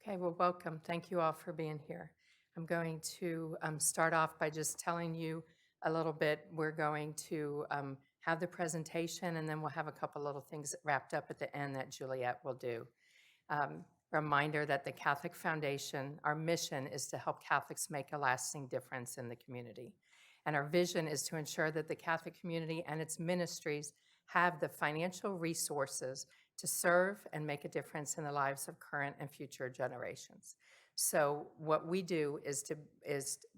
Okay, well, welcome. Thank you all for being here. I'm going to start off by just telling you a little bit. We're going to have the presentation, and then we'll have a couple little things wrapped up at the end that Juliet will do. Reminder that the Catholic Foundation, our mission is to help Catholics make a lasting difference in the community. And our vision is to ensure that the Catholic community and its ministries have the financial resources to serve and make a difference in the lives of current and future generations. So what we do is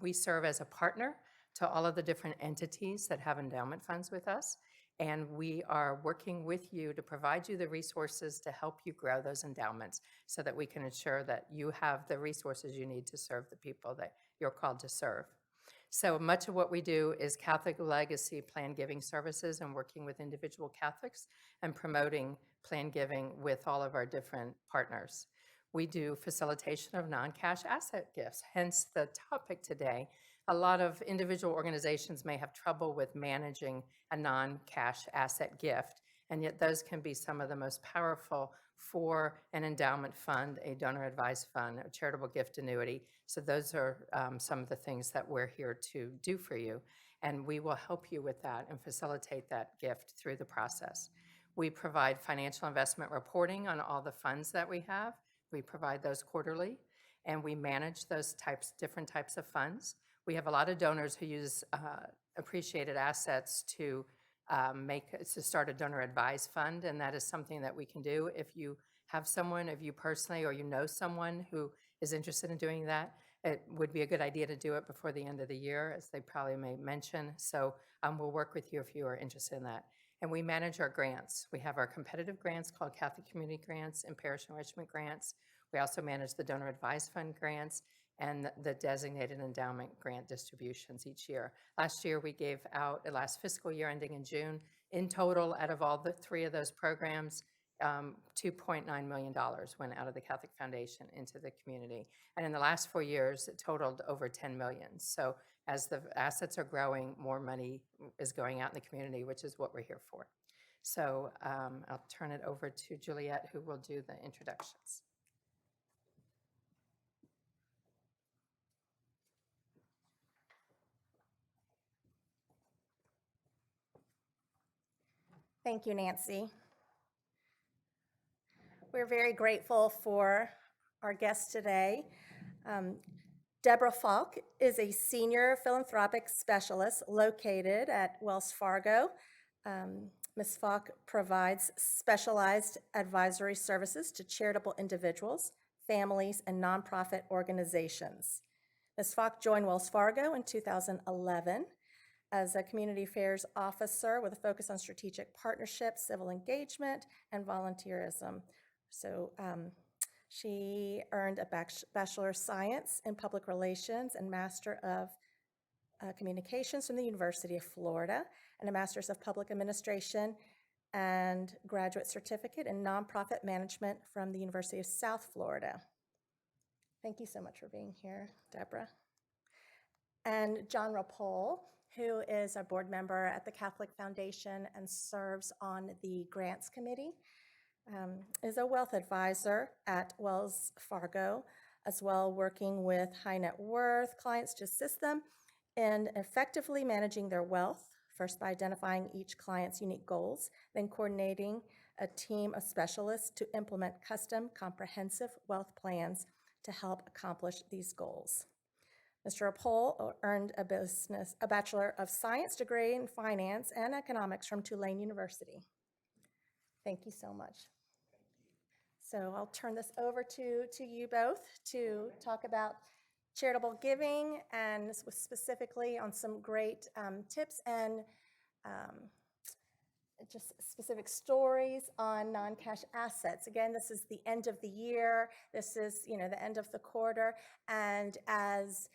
we serve as a partner to all of the different entities that have endowment funds with us. And we are working with you to provide you the resources to help you grow those endowments so that we can ensure that you have the resources you need to serve the people that you're called to serve. So much of what we do is Catholic legacy plan giving services and working with individual Catholics and promoting plan giving with all of our different partners. We do facilitation of non-cash asset gifts, hence the topic today. A lot of individual organizations may have trouble with managing a non-cash asset gift, and yet those can be some of the most powerful for an endowment fund, a donor advised fund, a charitable gift annuity. So those are some of the things that we're here to do for you, and we will help you with that and facilitate that gift through the process. We provide financial investment reporting on all the funds that we have. We provide those quarterly, and we manage those different types of funds. We have a lot of donors who use appreciated assets to start a donor advised fund, and that is something that we can do. If you have someone, if you personally or you know someone who is interested in doing that, it would be a good idea to do it before the end of the year, as they probably may mention. So we'll work with you if you are interested in that. And we manage our grants. We have our competitive grants called Catholic Community Grants and Parish Enrichment Grants. We also manage the Donor Advised Fund grants and the designated endowment grant distributions each year. Last year, we gave out, last fiscal year ending in June, in total, out of all the three of those programs, $2.9 million went out of the Catholic Foundation into the community. And in the last 4 years, it totaled over 10 million. So as the assets are growing, more money is going out in the community, which is what we're here for. So I'll turn it over to Juliet, who will do the introductions. Thank you, Nancy. We're very grateful for our guest today. Deborah Falk is a senior philanthropic specialist located at Wells Fargo. Ms. Falk provides specialized advisory services to charitable individuals, families, and nonprofit organizations. Ms. Falk joined Wells Fargo in 2011 as a community affairs officer with a focus on strategic partnerships, civil engagement, and volunteerism. So she earned a Bachelor of Science in Public Relations and Master of Communications from the University of Florida, and a Master's of Public Administration and Graduate Certificate in Nonprofit Management from the University of South Florida. Thank you so much for being here, Deborah. And John Ripoll, who is a board member at the Catholic Foundation and serves on the Grants Committee, is a wealth advisor at Wells Fargo, as well working with high net worth clients to assist them in effectively managing their wealth, first by identifying each client's unique goals, then coordinating a team of specialists to implement custom comprehensive wealth plans to help accomplish these goals. Mr. Ripoll earned a Bachelor of Science degree in Finance and Economics from Tulane University. Thank you so much. So I'll turn this over to you both to talk about charitable giving and specifically on some great tips and just specific stories on non-cash assets. Again, this is the end of the year. This is, the end of the quarter. And as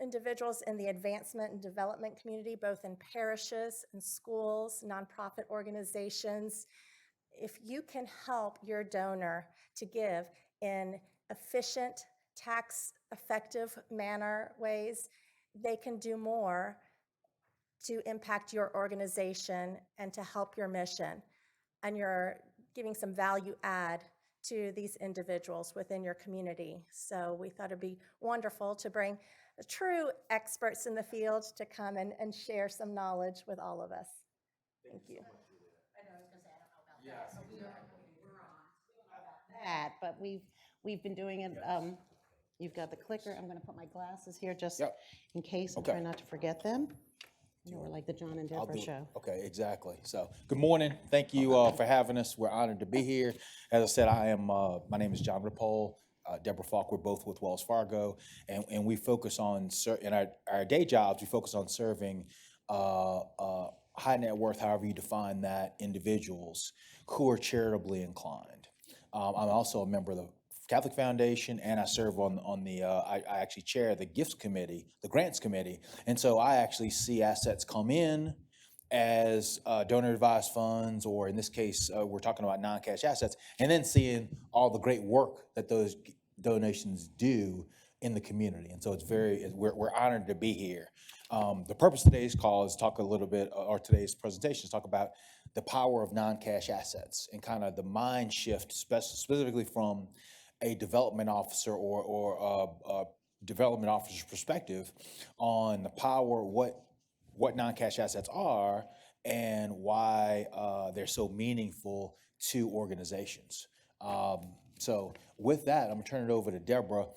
individuals in the advancement and development community, both in parishes and schools, nonprofit organizations, if you can help your donor to give in efficient, tax-effective ways, they can do more to impact your organization and to help your mission. And you're giving some value add to these individuals within your community. So we thought it'd be wonderful to bring true experts in the field to come and share some knowledge with all of us. Thank you. That, but we've been doing it. You've got the clicker. I'm going to put my glasses here just Yep. in case. I'm Okay. trying not to forget them. You know, we're like the John and I'll Deborah do it. show. Okay, exactly. So, good morning. Thank you for having us. We're honored to be here. As I said, my name is John Ripoll. Deborah Falk, we're both with Wells Fargo, and we focus on, in our day jobs, we focus on serving high net worth, however you define that, individuals who are charitably inclined. I'm also a member of the Catholic Foundation, and I serve on the, I actually chair the gifts committee, the grants committee. And so I actually see assets come in as donor advised funds, or in this case, we're talking about non-cash assets, and then seeing all the great work that those donations do in the community. And so we're honored to be here. The purpose of today's call is talk a little bit, or today's presentation is talk about the power of non-cash assets and kind of the mind shift, specifically from a development officer or a development officer's perspective on the power, what non-cash assets are and why they're so meaningful to organizations. So with that, I'm gonna turn it over to Deborah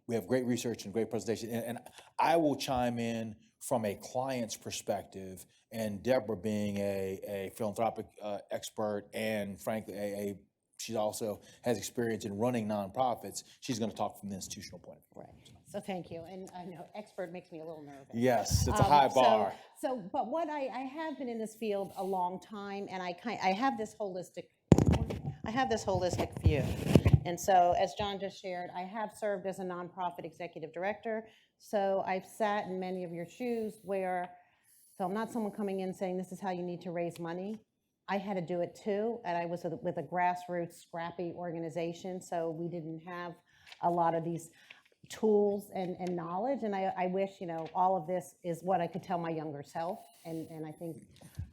we have great research and great presentation, and I will chime in from a client's perspective, and Debra being a philanthropic expert and frankly she also has experience in running nonprofits. She's going to talk from the institutional point of view. Right. So thank you. And I know expert makes me a little nervous. Yes, it's a high bar. But what I have been in this field a long time, and I have this holistic view. And so, as John just shared, I have served as a nonprofit executive director. So I've sat in many of your shoes so I'm not someone coming in saying this is how you need to raise money. I had to do it too, and I was with a grassroots, scrappy organization, so we didn't have a lot of these tools and knowledge, and I wish, all of this is what I could tell my younger self, and I think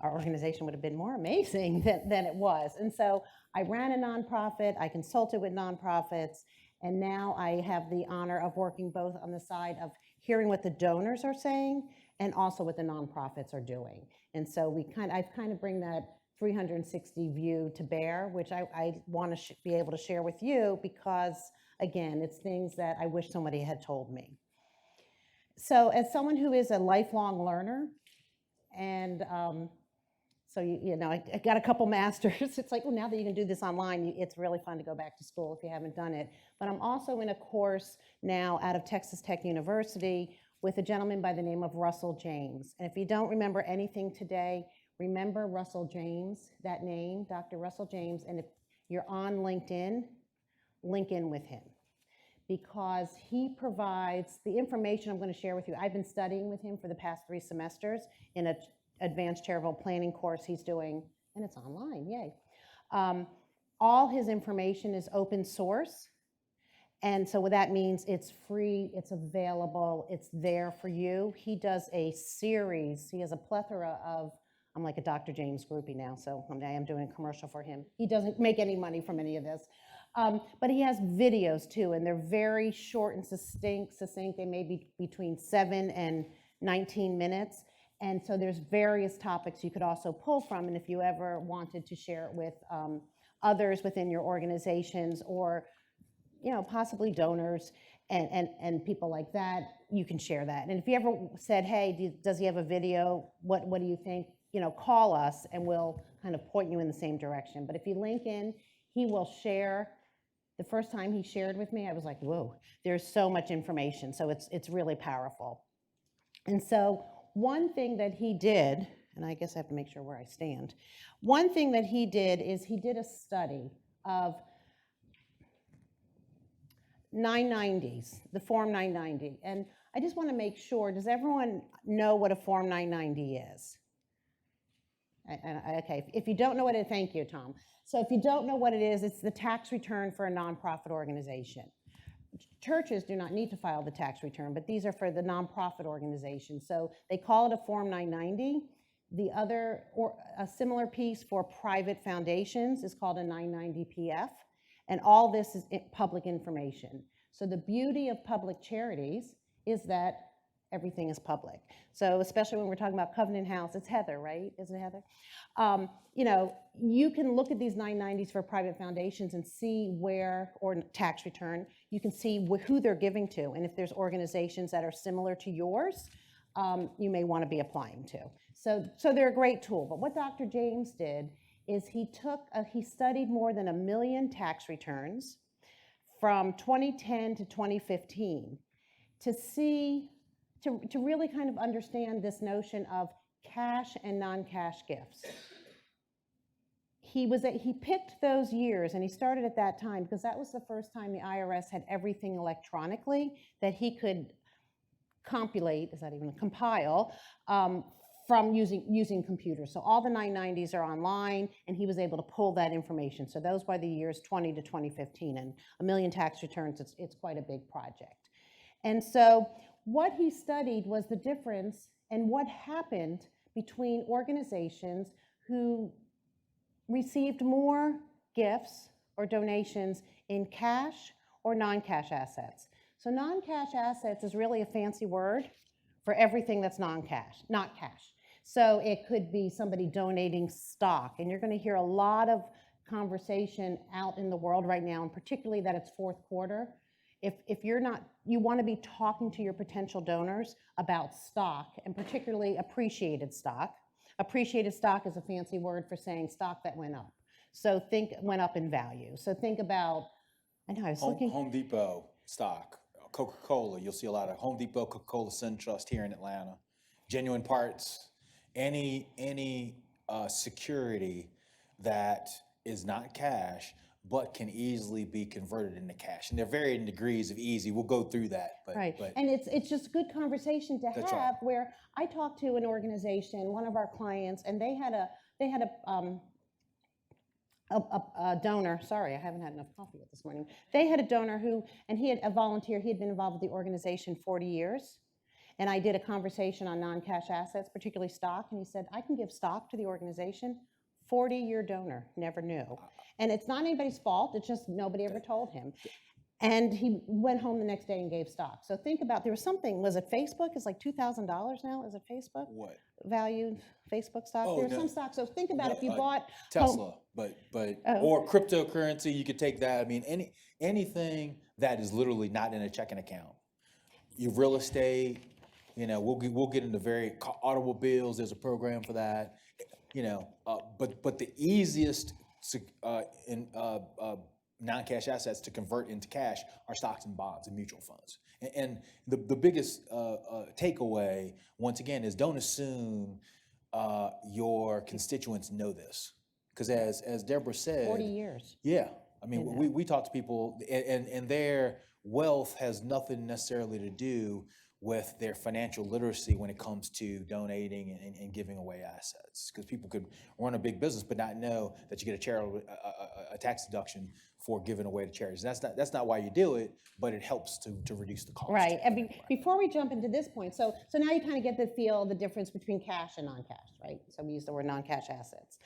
our organization would have been more amazing than it was. And so I ran a nonprofit, I consulted with nonprofits, and now I have the honor of working both on the side of hearing what the donors are saying and also what the nonprofits are doing. And so I've kind of bring that 360 view to bear, which I want to be able to share with you because, again, it's things that I wish somebody had told me. So as someone who is a lifelong learner, and so, I got a couple masters. It's like, well, now that you can do this online, it's really fun to go back to school if you haven't done it. But I'm also in a course now out of Texas Tech University with a gentleman by the name of Russell James. And if you don't remember anything today, remember Russell James, that name, Dr. Russell James, and if you're on LinkedIn, link in with him because he provides the information I'm going to share with you. I've been studying with him for the past 3 semesters in an advanced charitable planning course he's doing, and it's online, yay. All his information is open source, and so what that means, it's free, it's available, it's there for you. He does a series, he has a plethora of, I'm like a Dr. James groupie now, so I am doing a commercial for him. He doesn't make any money from any of this. But he has videos too, and they're very short and succinct. They may be between 7 and 19 minutes. And so there's various topics you could also pull from. And if you ever wanted to share it with others within your organizations or, possibly donors and people like that, you can share that. And if you ever said, hey, does he have a video? What do you think? Call us and we'll kind of point you in the same direction. But if you link in, he will share. The first time he shared with me, I was like, whoa, there's so much information. So it's really powerful. And so one thing that he did, and I guess I have to make sure where I stand. One thing that he did is he did a study of 990s, the Form 990. And I just want to make sure, does everyone know what a Form 990 is? Okay, if you don't know what it is, thank you, Tom. So if you don't know what it is, it's the tax return for a nonprofit organization. Churches do not need to file the tax return, but these are for the nonprofit organization. So they call it a Form 990. The other, or a similar piece for private foundations is called a 990 PF, and all this is public information. So the beauty of public charities is that everything is public. So especially when we're talking about Covenant House, it's Heather, right? Isn't it Heather? You know, you can look at these 990s for private foundations and see where, or tax return, you can see who they're giving to. And if there's organizations that are similar to yours, you may want to be applying to. So they're a great tool. But what Dr. James did is he studied more than 1 million tax returns from 2010 to 2015 to see, to really kind of understand this notion of cash and non-cash gifts. He picked those years, and he started at that time because that was the first time the IRS had everything electronically that he could compile from using computers. So all the 990s are online, and he was able to pull that information. So those were the years 20 to 2015, and 1 million tax returns, it's quite a big project. And so what he studied was the difference and what happened between organizations who received more gifts or donations in cash or non-cash assets. So non-cash assets is really a fancy word for everything that's non-cash, not cash. So it could be somebody donating stock, and you're going to hear a lot of conversation out in the world right now, and particularly that it's fourth quarter. If you're not, you want to be talking to your potential donors about stock, and particularly appreciated stock. Appreciated stock is a fancy word for saying stock that went up. So went up in value. So think about, I know I was looking. Home Depot stock, Coca-Cola. You'll see a lot of Home Depot, Coca-Cola SunTrust here in Atlanta. Genuine Parts, any security that is not cash but can easily be converted into cash. And they're varying degrees of easy. We'll go through that. But, right, but and it's just good conversation to That's have right. where I talked to an organization, one of our clients, and they had a donor. Sorry, I haven't had enough coffee yet this morning. They had a donor and he had a volunteer. He had been involved with the organization 40 years. And I did a conversation on non-cash assets, particularly stock. And he said, I can give stock to the organization. 40-year donor, never knew. And it's not anybody's fault. It's just nobody ever told him. And he went home the next day and gave stock. So think about, there was something, was it Facebook? It's like $2,000 now, is it Facebook? what? Valued Facebook stock? Oh, There's no. some stock. So think about if you No, bought Tesla, but Oh. or cryptocurrency, you could take that. I mean, anything that is literally not in a checking account. Your real estate, you know, we'll get into automobiles. There's a program for that, you know. But the easiest non-cash assets to convert into cash are stocks and bonds and mutual funds. And the biggest takeaway, once again, is don't assume your constituents know this. Because as Deborah said, 40 years. Yeah, I mean, we talk to people, and their wealth has nothing necessarily to do with their financial literacy when it comes to donating and giving away assets. Because people could run a big business but not know that you get a charitable a tax deduction for giving away to charities. That's not why you do it, but it helps to reduce the cost. Right, and before we jump into this point, so now you kind of get the feel, the difference between cash and non-cash, right? So we use the word non-cash assets.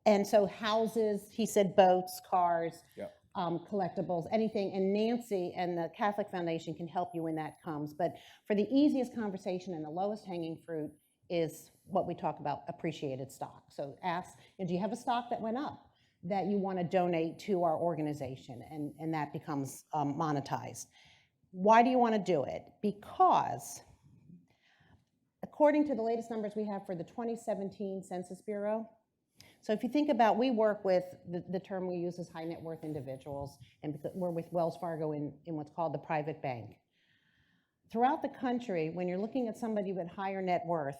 And so houses, he said boats, cars, Yep. Collectibles, anything, and Nancy and the Catholic Foundation can help you when that comes. But for the easiest conversation and the lowest hanging fruit is what we talk about, appreciated stock. So ask, do you have a stock that went up that you want to donate to our organization? And that becomes monetized. Why do you want to do it? Because according to the latest numbers we have for the 2017 Census Bureau, so if you think about, we work with, the term we use is high net worth individuals, and we're with Wells Fargo in what's called the private bank. Throughout the country, when you're looking at somebody with higher net worth,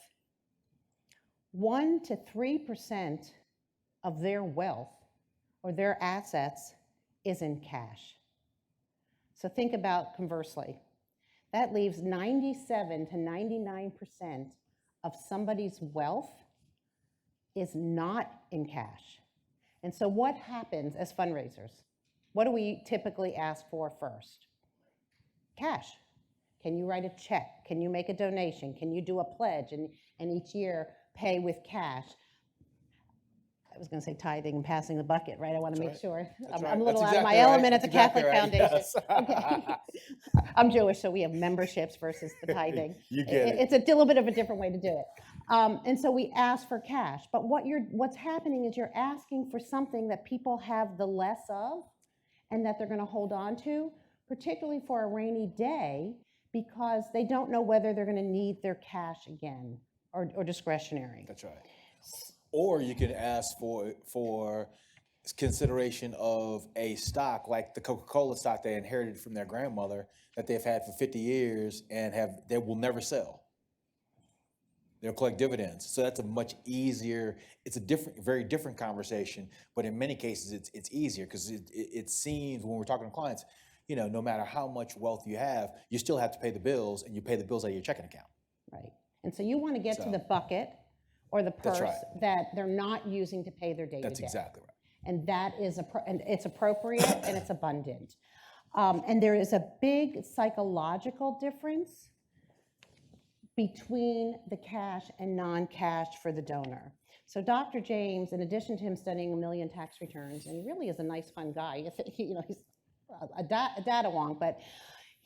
1 to 3% of their wealth or their assets is in cash. So think about conversely. That leaves 97 to 99% of somebody's wealth is not in cash. And so what happens as fundraisers? What do we typically ask for first? Cash. Can you write a check? Can you make a donation? Can you do a pledge? And each year pay with cash. I was going to say tithing and passing the bucket, right? I want to make right. sure. That's I'm right. a little That's out of my exactly right. element at the That's exactly Catholic right. Foundation. Yes. Okay. I'm Jewish, so we have memberships versus the tithing. You get it. It's a little bit of a different way to do it. And so we ask for cash. But what's happening is you're asking for something that people have the less of and that they're going to hold on to, particularly for a rainy day, because they don't know whether they're going to need their cash again or discretionary. That's right. Or you can ask for consideration of a stock like the Coca-Cola stock they inherited from their grandmother that they've had for 50 years and they will never sell. They'll collect dividends. So that's a much easier, it's a very different conversation, but in many cases it's easier because it seems when we're talking to clients, no matter how much wealth you have, you still have to pay the bills and you pay the bills out of your checking account. Right. And so you want to get to So- the bucket or the That's purse right. that they're not using to pay their day-to-day. That's exactly right. And that is, and it's appropriate and it's abundant. And there is a big psychological difference between the cash and non-cash for the donor. So Dr. James, in addition to him studying a million tax returns, and he really is a nice, fun guy, he's a data wonk, but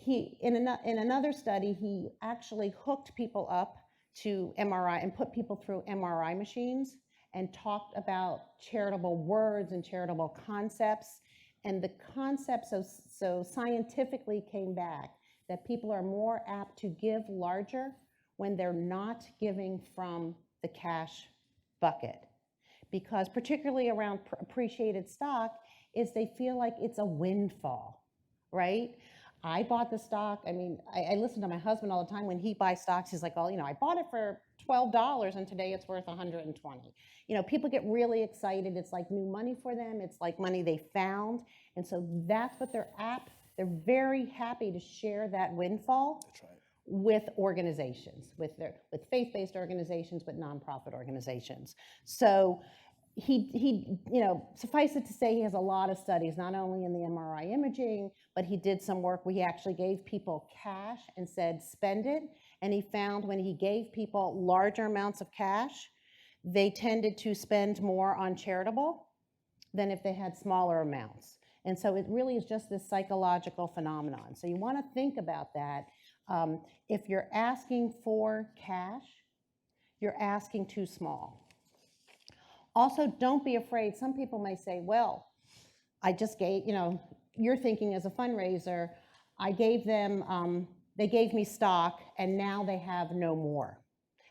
in another study, he actually hooked people up to MRI and put people through MRI machines and talked about charitable words and charitable concepts. And the concept so scientifically came back that people are more apt to give larger when they're not giving from the cash bucket. Because particularly around appreciated stock is they feel like it's a windfall, right? I bought the stock. I mean, I listen to my husband all the time when he buys stocks. He's like, oh, I bought it for $12 and today it's worth $120. People get really excited. It's like new money for them. It's like money they found. And so that's what they're apt. They're very happy to share that windfall. That's right. With organizations, with faith-based organizations, with nonprofit organizations. So he suffice it to say, he has a lot of studies, not only in the MRI imaging, but he did some work where he actually gave people cash and said, spend it. And he found when he gave people larger amounts of cash, they tended to spend more on charitable than if they had smaller amounts. And so it really is just this psychological phenomenon. So you want to think about that. If you're asking for cash, you're asking too small. Also, don't be afraid. Some people may say, well, I just gave, you're thinking as a fundraiser, I gave them, they gave me stock and now they have no more.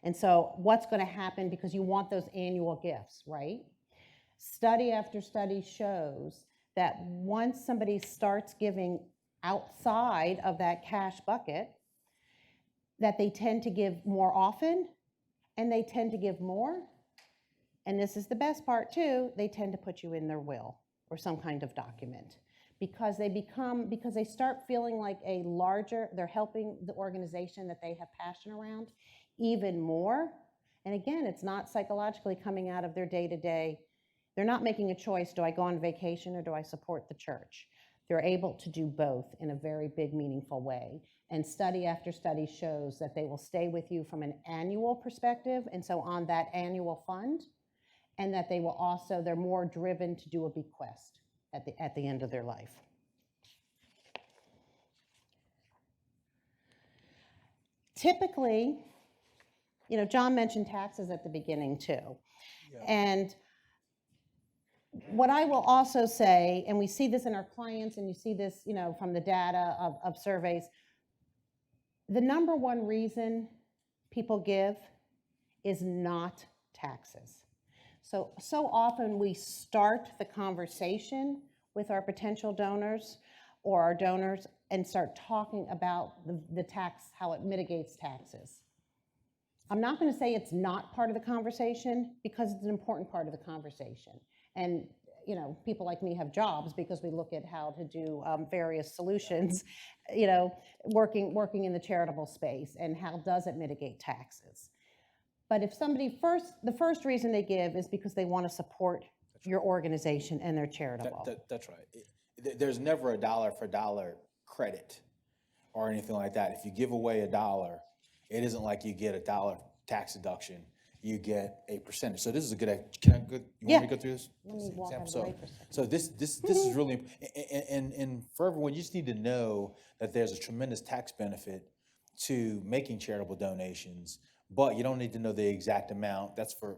And so what's going to happen, because you want those annual gifts, right? Study after study shows that once somebody starts giving outside of that cash bucket, that they tend to give more often and they tend to give more. And this is the best part too, they tend to put you in their will or some kind of document because they start feeling like they're helping the organization that they have passion around even more. And again, it's not psychologically coming out of their day-to-day. They're not making a choice, do I go on vacation or do I support the church? They're able to do both in a very big, meaningful way. And study after study shows that they will stay with you from an annual perspective, and so on that annual fund, and that they're more driven to do a bequest at the end of their life. Typically, John mentioned taxes at the beginning too. Yeah. And what I will also say, and we see this in our clients, and you see this, from the data of surveys, the number one reason people give is not taxes. So often we start the conversation with our potential donors or our donors and start talking about the tax, how it mitigates taxes. I'm not going to say it's not part of the conversation because it's an important part of the conversation. And people like me have jobs because we look at how to do various solutions, working in the charitable space and how does it mitigate taxes. But if somebody the first reason they give is because they want to support your organization and they're charitable. That's right. There's never a dollar for dollar credit or anything like that. If you give away $1, it isn't like you get $1 tax deduction. you get a percentage. So this is a good, can I go, you want me to go through this? Let me this walk out example? of the way for a second. So this is really, and for everyone, you just need to know that there's a tremendous tax benefit to making charitable donations, but you don't need to know the exact amount. That's for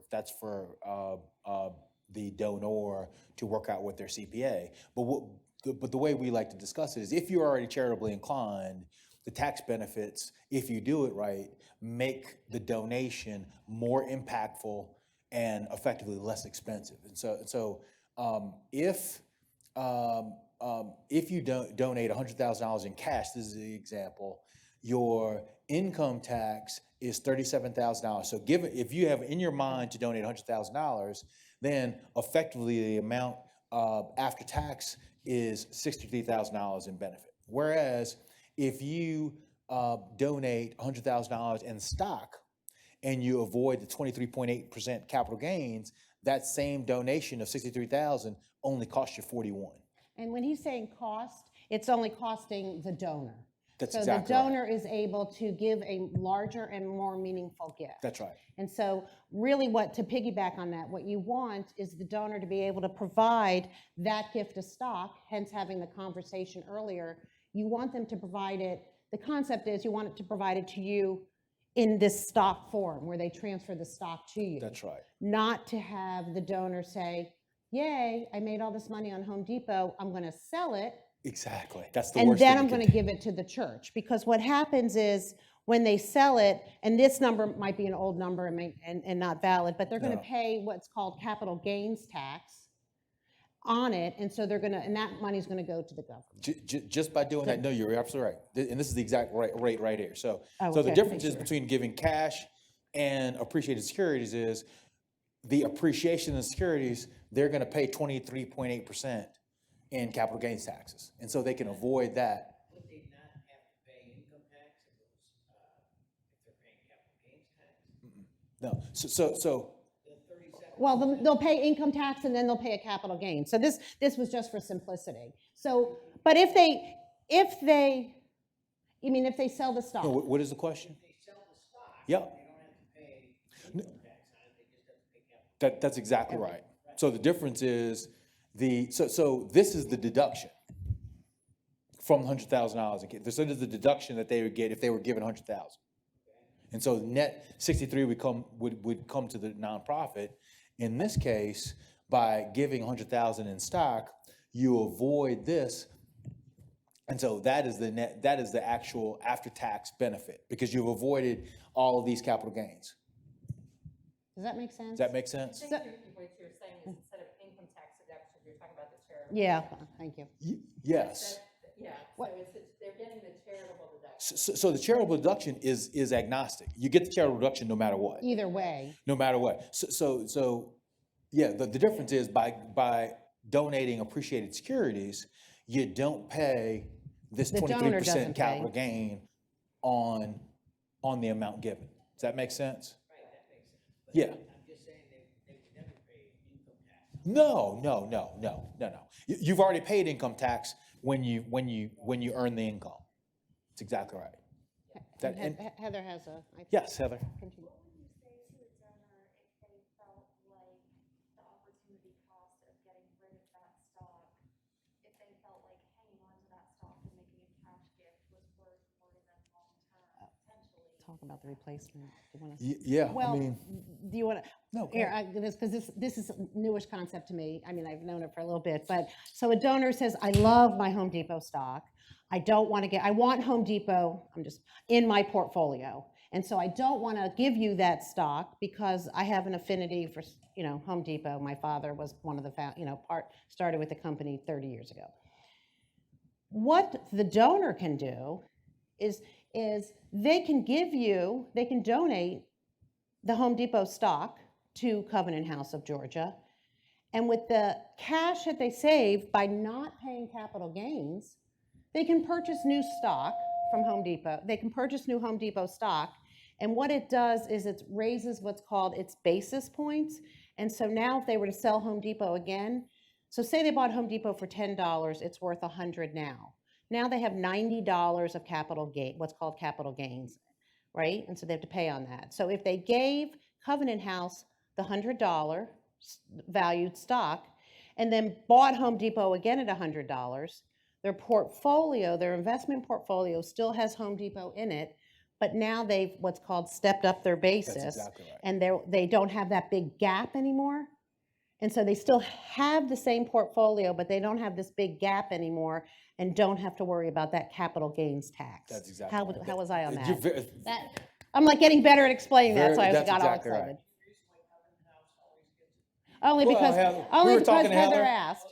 the donor to work out with their CPA. But the way we like to discuss it is if you're already charitably inclined, the tax benefits, if you do it right, make the donation more impactful and effectively less expensive. And so if you donate $100,000 in cash, this is the example, your income tax is $37,000. So if you have in your mind to donate $100,000, then effectively the amount after tax is $63,000 in benefit. Whereas if you donate $100,000 in stock and you avoid the 23.8% capital gains, that same donation of $63,000 only costs you $41,000. And when he's saying cost, it's only costing the donor. That's so exactly the donor is able to give a larger and more meaningful gift. That's right. And so really to piggyback on that, what you want is the donor to be able to provide that gift of stock, hence having the conversation earlier. You want them to provide it, the concept is you want it to provide it to you in this stock form where they transfer the stock to you. That's right. Not to have the donor say, yay, I made all this money on Home Depot, I'm gonna sell it. Exactly. That's the And worst then thing I'm you going can to do. give it to the church, because what happens is when they sell it, and this number might be an old number and not valid, but they're going to No. pay what's called capital gains tax on it, and so they're going to, and that money's going to go to the government. Just by doing that, no, you're absolutely right. And this is the exact rate right here. So Oh, the okay, differences thank you. between giving cash and appreciated securities is the appreciation of securities, they're going to pay 23.8% in capital gains taxes. And so they can avoid that. Would they not have to pay income tax if they're paying capital gains tax? No. So The 37, Well, they'll pay income tax and then they'll pay a capital gain. So this was just for simplicity. So, but if they sell the stock. no, what is the question? they sell the stock, Yeah. they don't have to pay income tax on it, they just have to pay capital. That's exactly right. So the difference is so this is the deduction from $100,000. So this is the deduction that they would get if they were given $100,000. And so net 63 would come to the nonprofit. In this case, by giving $100,000 in stock, you avoid this. And so that is the actual after-tax benefit, because you've avoided all of these capital gains. Does that make sense? Does that make sense? I think what you're saying is instead of income tax deduction, you're talking about the charitable. Yeah, thank you. Yes. Yeah, so they're getting the charitable deduction. So the charitable deduction is agnostic. You get the charitable deduction no matter what. Either way. No matter what. So yeah, the difference is by donating appreciated securities, you don't pay this The donor doesn't 23% capital gain on the amount given. Does that make sense? Right, that makes sense. But Yeah. I'm just saying they would never pay income tax. No. You've already paid income tax when you earn the income. That's exactly right. Heather has a. Yes, Heather. Continue. What would you say to a donor if they felt like the opportunity cost of getting rid of that stock, if they felt like hanging on to that stock and making a cash gift was worth more to them long term, potentially? Talk about the replacement. Do you want to? Yeah, Well, I mean, do you want to? No, go Here, because this is a newish concept to me. I mean, I've known it for a little bit, but so a donor says, I love my Home Depot stock. I want Home Depot, I'm just in my portfolio. And so I don't want to give you that stock because I have an affinity for, Home Depot. My father was one of the, started with the company 30 years ago. What the donor can do is they can donate the Home Depot stock to Covenant House of Georgia. And with the cash that they save by not paying capital gains, they can purchase new stock from Home Depot. They can purchase new Home Depot stock. And what it does is it raises what's called its basis points. And so now if they were to sell Home Depot again, so say they bought Home Depot for $10, it's worth $100 now. Now they have $90 of capital gain, what's called capital gains, right? And so they have to pay on that. So if they gave Covenant House the $100 valued stock, and then bought Home Depot again at $100. Their portfolio, their investment portfolio still has Home Depot in it, but now they've what's called stepped up their basis. exactly right. And they don't have that big gap anymore. And so they still have the same portfolio, but they don't have this big gap anymore and don't have to worry about that capital gains tax. That's exactly How, right. how was I on You're that? ve- That? I'm like getting better at explaining that, so I That's got all exactly right. excited. Only Well, because, Heather- we only were because talking to Heather Heather. asked.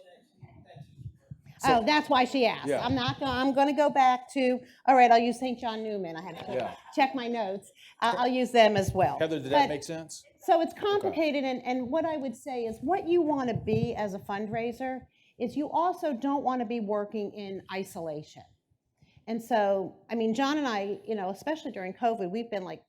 Oh, that's why she asked. Yeah. I'm gonna go back to, all right, I'll use St. John Newman. I had to Yeah. check my notes. I'll use them as well. Heather, did that But- make sense? So it's complicated, and what I would say is what you want to be as a fundraiser is you also don't want to be working in isolation. And so, I mean, John and I, especially during COVID, we've been like,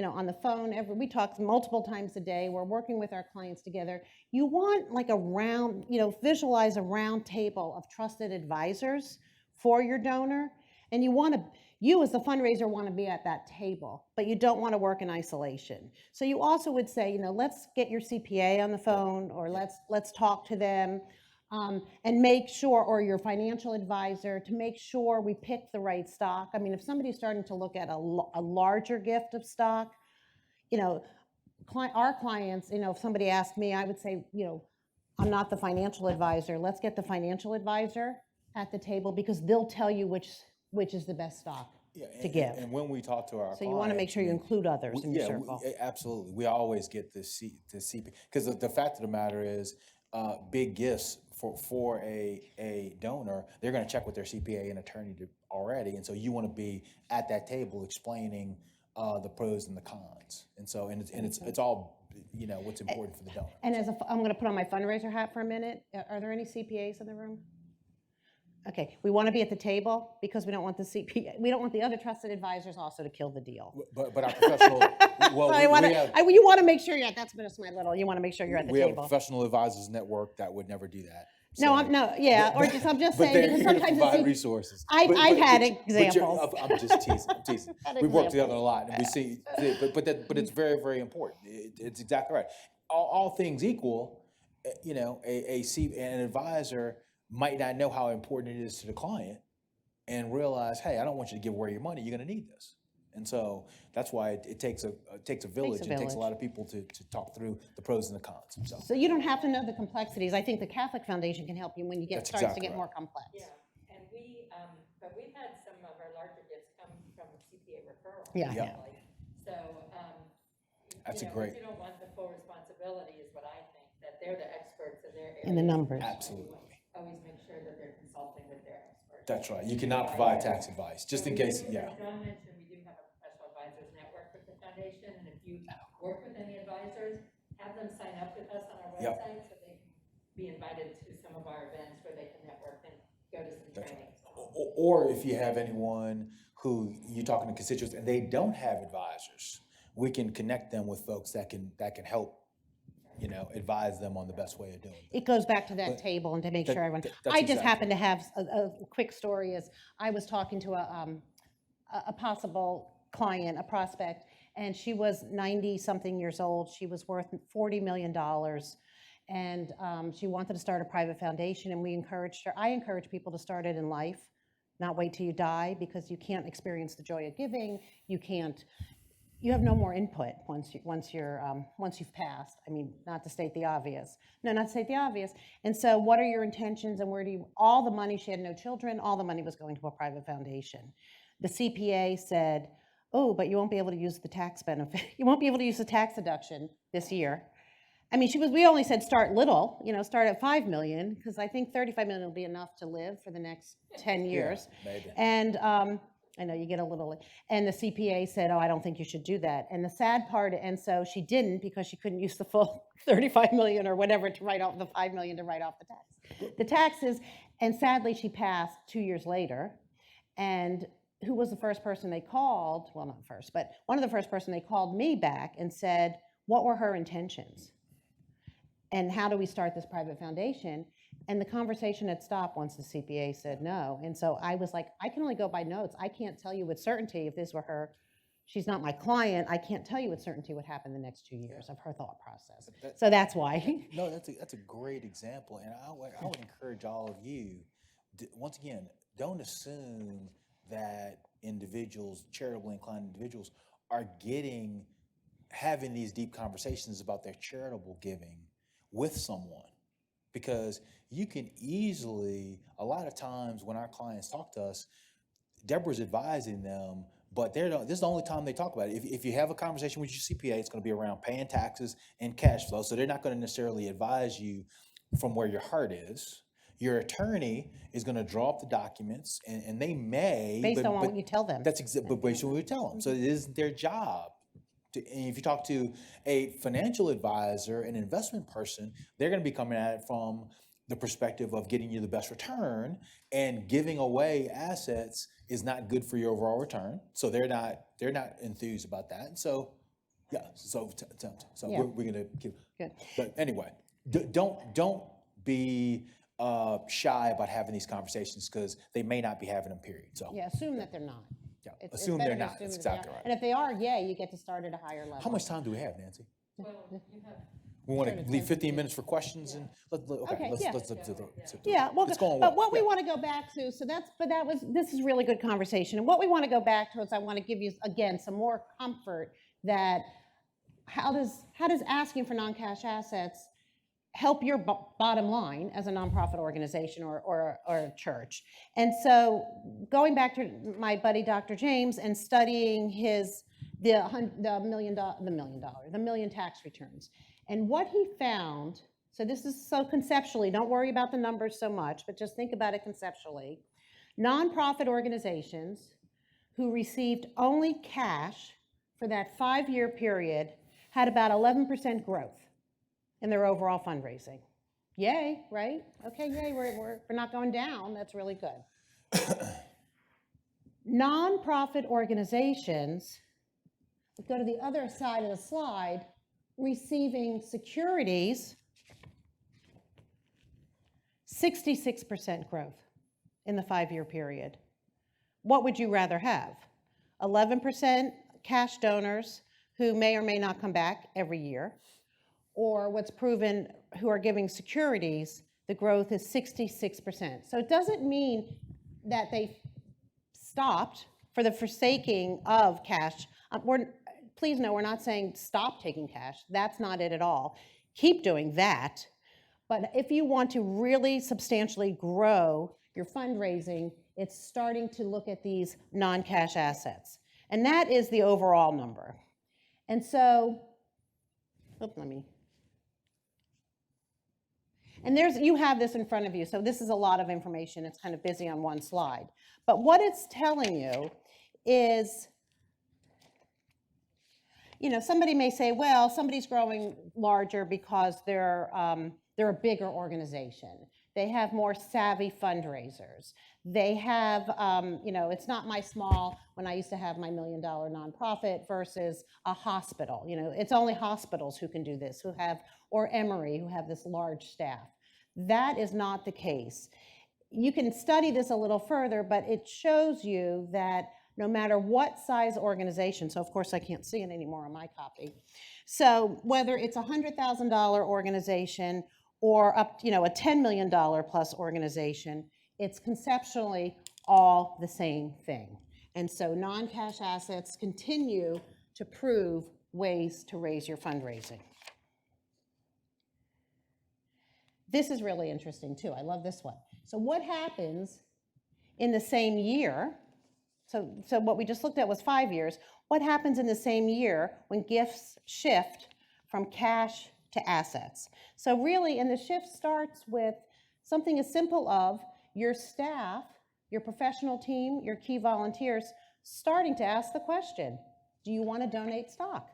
on the phone, we talk multiple times a day. We're working with our clients together. You want like a round, visualize a round table of trusted advisors for your donor. And you as the fundraiser want to be at that table, but you don't want to work in isolation. So you also would say, let's get your CPA on the phone, or let's talk to them, and make sure, or your financial advisor, to make sure we pick the right stock. I mean, if somebody's starting to look at a larger gift of stock, our clients, if somebody asked me, I would say, I'm not the financial advisor. Let's get the financial advisor at the table, because they'll tell you which is the best stock to give. And when we talk to our So you want to make clients, sure you include others in your yeah, circle. absolutely. We always get the CP, because the fact of the matter is, big gifts for a donor, they're going to check with their CPA and attorney already, and so you want to be at that table explaining the pros and the cons, and it's all what's important for the donor. And I'm going to put on my fundraiser hat for a minute. Are there any CPAs in the room? Okay, we want to be at the table because we don't want the CPA, we don't want the other trusted advisors also to kill the deal. But our professional, well, So you want to make sure that's just my little, you want to make sure you're at the we have a table. professional advisors network that would never do that. No, So- I'm just But saying, they're because here to sometimes provide it's, resources. I've had you're- examples. I'm just teasing. I'm teasing. Had We work examples. together a lot, and we see. But it's very, very important. It's exactly right. All things equal, an advisor might not know how important it is to the client, and realize, hey, I don't want you to give away your money. You're going to need this. And so that's why it takes a village. It takes a village. lot of people to talk through the pros and the cons. So you don't have to know the complexities. I think the Catholic Foundation can help you when you That's starts to exactly get right. more complex. Yeah, and but we've had some of our larger gifts come from CPA referral. Yeah, Yeah. actually. So, That's a but great- you don't want the full responsibility, is what I think, that they're the experts in their area. In the numbers. Absolutely. Always make sure that they're consulting with their experts. That's right. You cannot provide tax advice, just in case. Yeah. As John mentioned, we do have a professional advisors network with the foundation, and if you work with any advisors, have them sign up with us on our Yep. website so they can be invited to some of our events where they can network and go to some trainings. Or if you have anyone who you're talking to constituents and they don't have advisors, we can connect them with folks that can help, advise them on the best way of doing it. It goes back to that But table and to make that- sure everyone, that's I just exactly happen to have a quick story is I was talking to a possible client, a prospect, and she was 90-something years old. She was worth $40 million. And she wanted to start a private foundation, and we encouraged her. I encourage people to start it in life, not wait till you die, because you can't experience the joy of giving. You have no more input once you've passed. I mean, not to state the obvious. No, not to state the obvious. And so what are your intentions, and all the money, she had no children, all the money was going to a private foundation. The CPA said, oh, but you won't be able to use the tax benefit. You won't be able to use the tax deduction this year. I mean, we only said start little, start at 5 million, because I think 35 million will be enough to live for the next 10 years. maybe. And I know you get a little, and the CPA said, oh, I don't think you should do that. And the sad part, and so she didn't, because she couldn't use the full 35 million or whatever to write off the 5 million to write off the taxes. And sadly, she passed 2 years later. And who was the first person they called? Well, not first, but one of the first person they called me back and said, what were her intentions? And how do we start this private foundation? And the conversation had stopped once the CPA said no. And so I was like, I can only go by notes. I can't tell you with certainty if these were her she's not my client, I can't tell you with certainty what happened the next 2 years of her thought process. That- So that's why. No, that's a great example, and I would encourage all of you, once again, don't assume that individuals, charitably inclined individuals, are having these deep conversations about their charitable giving with someone, because you can easily, a lot of times when our clients talk to us, Deborah's advising them, but this is the only time they talk about it. If you have a conversation with your CPA, it's going to be around paying taxes and cash flow. So they're not going to necessarily advise you from where your heart is. Your attorney is going to draw up the documents, and they may Based on but what you tell them. But based on what we tell them. So it isn't their job. And if you talk to a financial advisor, an investment person, they're going to be coming at it from the perspective of getting you the best return, and giving away assets is not good for your overall return. So they're not enthused about that. And so, yeah. So Yeah. we're going to keep. Good. But anyway, don't be shy about having these conversations, because they may not be having them. Period. So Yeah, assume that they're not. yeah, It's assume better they're to not. assume That's that they exactly are. right. And if they are, yay, you get to start at a higher level. How much time do we have, Nancy? Well, you have We want Sure, to it's leave good. 15 minutes for questions, and Okay, yeah. let's Yeah, well, it's going but well. what we Yeah. want to go back to, this is really good conversation. And what we want to go back to is, I want to give you, again, some more comfort that how does asking for non-cash assets help your bottom line as a nonprofit organization or a church. And so going back to my buddy, Dr. James, and studying the million tax returns. And what he found, so this is so conceptually, don't worry about the numbers so much, but just think about it conceptually. Nonprofit organizations who received only cash for that 5-year period had about 11% growth in their overall fundraising. Yay, right? Okay, yay, we're not going down. That's really good. Nonprofit organizations, let's go to the other side of the slide, receiving securities, 66% growth in the 5-year period. What would you rather have? 11% cash donors who may or may not come back every year, or what's proven who are giving securities, the growth is 66%. So it doesn't mean that they stopped for the forsaking of cash. Please know, we're not saying stop taking cash. That's not it at all. Keep doing that. But if you want to really substantially grow your fundraising, it's starting to look at these non-cash assets. And that is the overall number. And so, you have this in front of you, so this is a lot of information. It's kind of busy on one slide. But what it's telling you is, somebody may say, well, somebody's growing larger because they're a bigger organization. They have more savvy fundraisers. They have, it's not my small, when I used to have my $1 million nonprofit versus a hospital. It's only hospitals who can do this, or Emory, who have this large staff. That is not the case. You can study this a little further, but it shows you that no matter what size organization, so of course I can't see it anymore on my copy. So whether it's a $100,000 organization or up, a $10 million plus organization, it's conceptually all the same thing. And so non-cash assets continue to prove ways to raise your fundraising. This is really interesting too. I love this one. So what happens in the same year? So what we just looked at was 5 years. What happens in the same year when gifts shift from cash to assets? So really, and the shift starts with something as simple of your staff, your professional team, your key volunteers starting to ask the question, do you want to donate stock?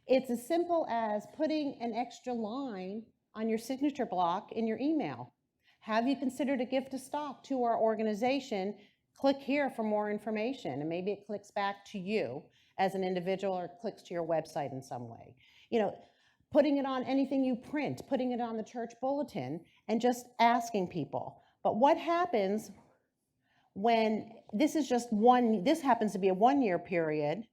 It's as simple as putting an extra line on your signature block in your email. Have you considered a gift of stock to our organization? Click here for more information, and maybe it clicks back to you as an individual, or clicks to your website in some way. Putting it on anything you print, putting it on the church bulletin, and just asking people. But what happens when this happens to be a 1-year period,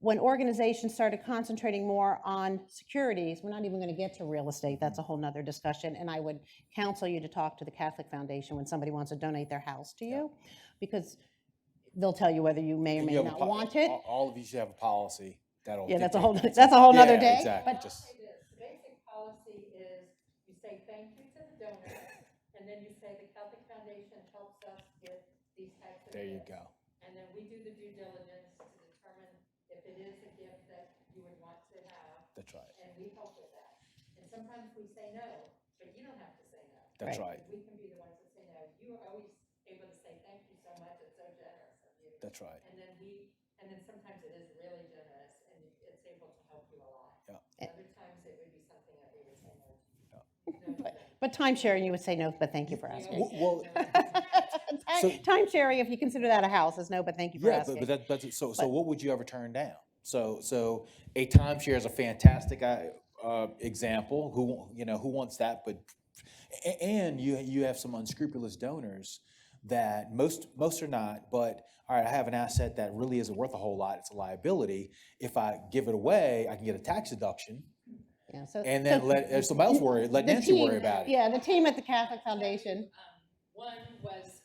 when organizations started concentrating more on securities, we're not even going to get to real estate. That's a whole nother discussion. And I would counsel you to talk to the Catholic Foundation when somebody wants to donate their house to you, because they'll tell you whether you may or may You have a not po- want it. All of you should have a policy that'll. Yeah, that's a dictate whole, that. that's a whole nother Yeah, day. exactly. But Just, The basic policy is you say thank you to the donor, and then you say the Catholic Foundation helps us with these types of there you gifts. go. And then we do the due diligence to determine if it is a gift that you would want to have, That's right. and we help with that. And sometimes we say no, but you don't have to say no. That's Right. right. We can be the ones that say no. You are always able to say thank you so much, it's so generous of you. That's right. And then sometimes it is really generous and it's able to help you a lot. Yeah. Other times it would be something that we would say no to. No, But time sharing, you would say no, but thank you for asking. Well, so- Time sharing, if you consider that a house, is no, but thank you for yeah, asking. but so what would you ever turn down? So a timeshare is a fantastic example. Who wants that? But and you have some unscrupulous donors that most are not. But all right, I have an asset that really isn't worth a whole lot. It's a liability. If I give it away, I can get a tax deduction, Yeah, so- and then let somebody else worry. Let the Nancy team- worry about it. Yeah, the team at the Catholic Foundation. One was,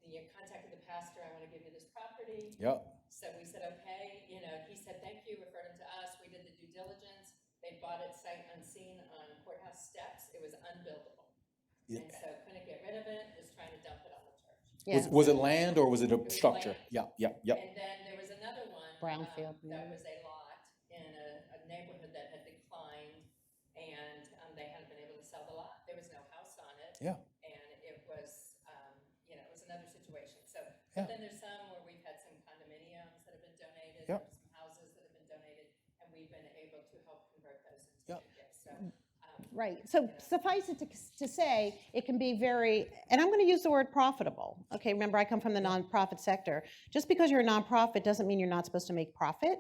you contacted the pastor, I want to give you this property. Yep. So we said, okay, he said, thank you, referred him to us, we did the due diligence. They bought it sight unseen on courthouse steps, it was unbuildable. Yeah. And so couldn't get rid of it, was trying to dump it on the church. Yeah. Was it land or was it a was structure? land. Yep. And then there was another one. Brownfield, That yeah. was a lot in a neighborhood that had declined, and they hadn't been able to sell the lot. There was no house on it. Yeah. And it was, it was another situation. So, Yeah. but then there's some where we've had some condominiums that have been donated, Yep. there's some houses that have been donated, and we've been able to help convert those into Yep. good gifts. So, Right, so suffice it to say, it can be very, and I'm going to use the word profitable. Okay, remember, I come from the nonprofit sector. Just because you're a nonprofit doesn't mean you're not supposed to make profit.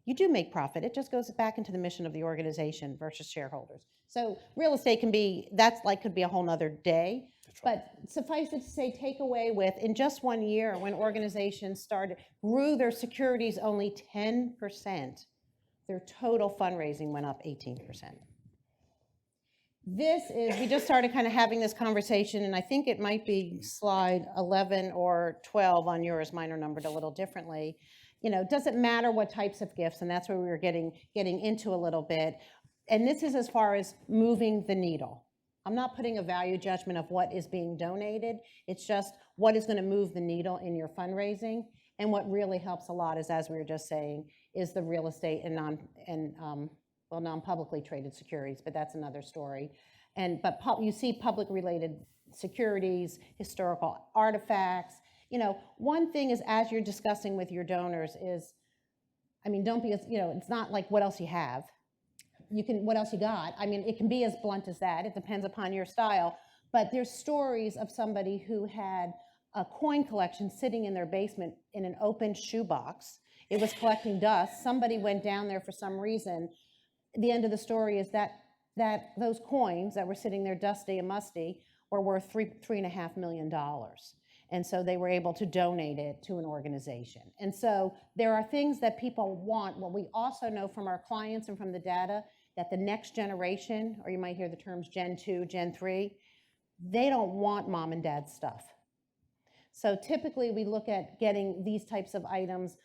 You do make profit. It just goes back into the mission of the organization versus shareholders. So real estate could be a whole nother day. But suffice it to say, take away with, in just 1 year, when organizations grew their securities only 10%, their total fundraising went up 18%. We just started kind of having this conversation, and I think it might be slide 11 or 12 on yours. Mine are numbered a little differently. Does it matter what types of gifts? And that's where we were getting into a little bit. And this is as far as moving the needle. I'm not putting a value judgment of what is being donated. It's just what is going to move the needle in your fundraising. And what really helps a lot is, as we were just saying, is the real estate and non-publicly traded securities, but that's another story. But you see public-related securities, historical artifacts. One thing is, as you're discussing with your donors is, don't be, it's not like what else you have. What else you got? It can be as blunt as that. It depends upon your style. But there's stories of somebody who had a coin collection sitting in their basement in an open shoebox. It was collecting dust. Somebody went down there for some reason. The end of the story is that those coins that were sitting there dusty and musty were worth $3.5 million. And so they were able to donate it to an organization. And so there are things that people want. What we also know from our clients and from the data, that the next generation, or you might hear the terms Gen 2, Gen 3, they don't want mom and dad's stuff. So typically we look at getting these types of items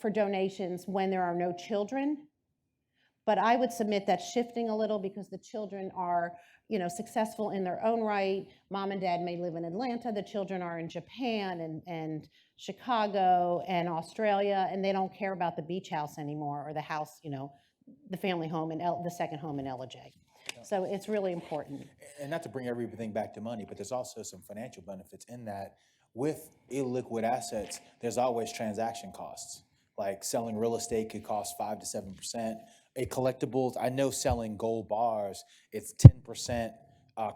for donations when there are no children. But I would submit that shifting a little, because the children are, successful in their own right. Mom and dad may live in Atlanta. The children are in Japan and Chicago and Australia, and they don't care about the beach house anymore, or the house, the family home and the second home in LJ. So it's really important. And not to bring everything back to money, but there's also some financial benefits in that. With illiquid assets, there's always transaction costs. Like selling real estate could cost 5 to 7%. A collectibles, I know selling gold bars, it's 10%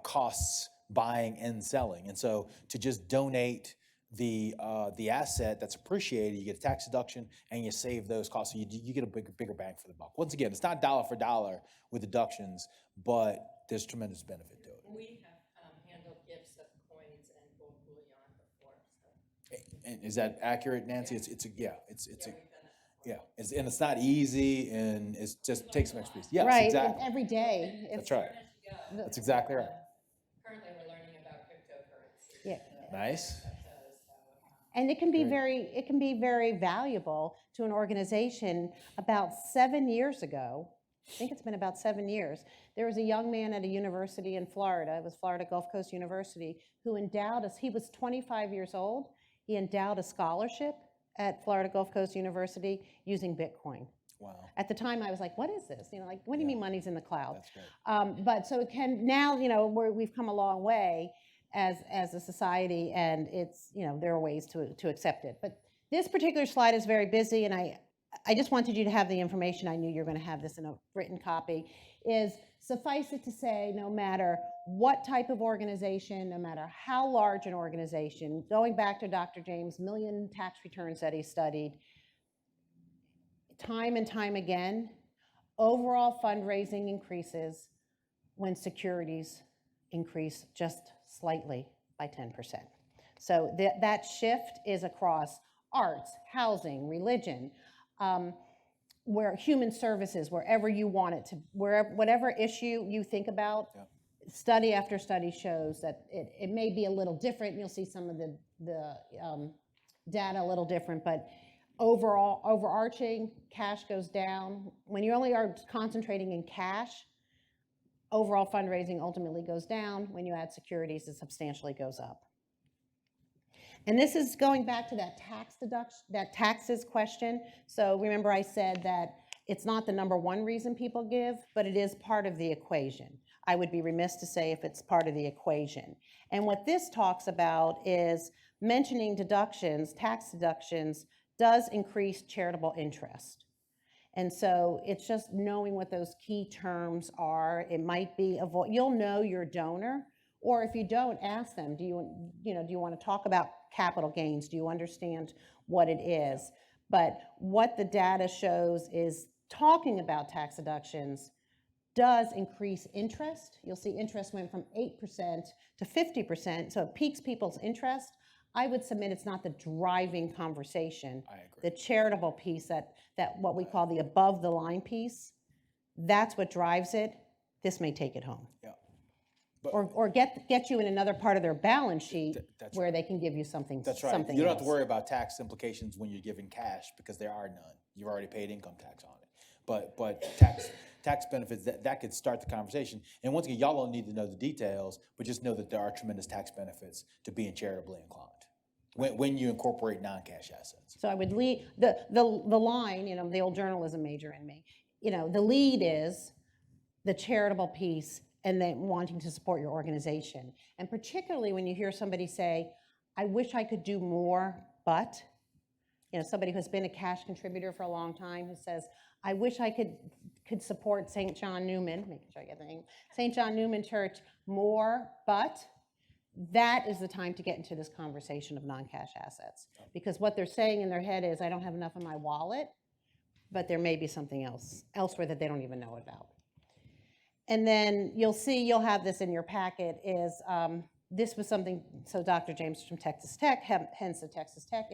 costs buying and selling. And so to just donate the asset that's appreciated, you get a tax deduction and you save those costs. So you get a bigger bang for the buck. Once again, it's not dollar for dollar with deductions, but there's tremendous benefit to it. we have handled gifts of coins and gold bullion before, so. And is that accurate, Nancy? It's a Yeah, we've done that Yeah, and it's not easy, and it's just takes some expertise. Yes, Right, and exactly. every day. That's right. That's exactly right. Currently, we're learning about cryptocurrency. Yeah. Nice. And it can be Great. it can be very valuable to an organization. About 7 years ago, I think it's been about 7 years, there was a young man at a university in Florida, it was Florida Gulf Coast University, who endowed us, he was 25 years old, he endowed a scholarship at Florida Gulf Coast University using Bitcoin. Wow. At the time, I was like, what is this? You know, like, what do you mean money's in the cloud? That's great. But so it can, now, you know, we've come a long way as a society, and it's, you know, there are ways to accept it. But this particular slide is very busy, and I just wanted you to have the information. I knew you were going to have this in a written copy. Is suffice it to say, no matter what type of organization, no matter how large an organization, going back to Dr. James' million tax returns that he studied, time and time again, overall fundraising increases when securities increase just slightly by 10%. So that shift is across arts, housing, religion, where human services, wherever you want it to, whatever issue you think about, Yep. study after study shows that it may be a little different. You'll see some of the data a little different, but overall, overarching, cash goes down. When you only are concentrating in cash, overall fundraising ultimately goes down. When you add securities, it substantially goes up. And this is going back to that tax deduction, that taxes question. So remember I said that it's not the number one reason people give, but it is part of the equation. I would be remiss to say if it's part of the equation. And what this talks about is mentioning deductions, tax deductions, does increase charitable interest. And so it's just knowing what those key terms are. It might be, you'll know your donor, or if you don't, ask them, do you want to talk about capital gains? Do you understand what it is? But what the data shows is talking about tax deductions does increase interest. You'll see interest went from 8% to 50%, so it piques people's interest. I would submit it's not the driving conversation. I agree. The charitable piece, that what we call the above the line piece, that's what drives it. This may take it home. Yeah. Or get you in another part of their balance sheet That's where right. they can give you something. That's right. Something You don't have to else. worry about tax implications when you're giving cash because there are none. You've already paid income tax on it. But tax benefits, that could start the conversation. And once again, y'all don't need to know the details, but just know that there are tremendous tax benefits to being charitably inclined when you incorporate non-cash assets. So I would lead the line, you know, the old journalism major in me, you know, the lead is the charitable piece and then wanting to support your organization. And particularly when you hear somebody say, I wish I could do more, but, you know, somebody who's been a cash contributor for a long time who says, I wish I could support St. John Newman, making sure I get the name, St. John Newman Church more, but that is the time to get into this conversation of non-cash assets. Because what they're saying in their head is, I don't have enough in my wallet, but there may be something elsewhere that they don't even know about. And then you'll have this in your packet is, this was something, so Dr. James from Texas Tech, hence the Texas Tech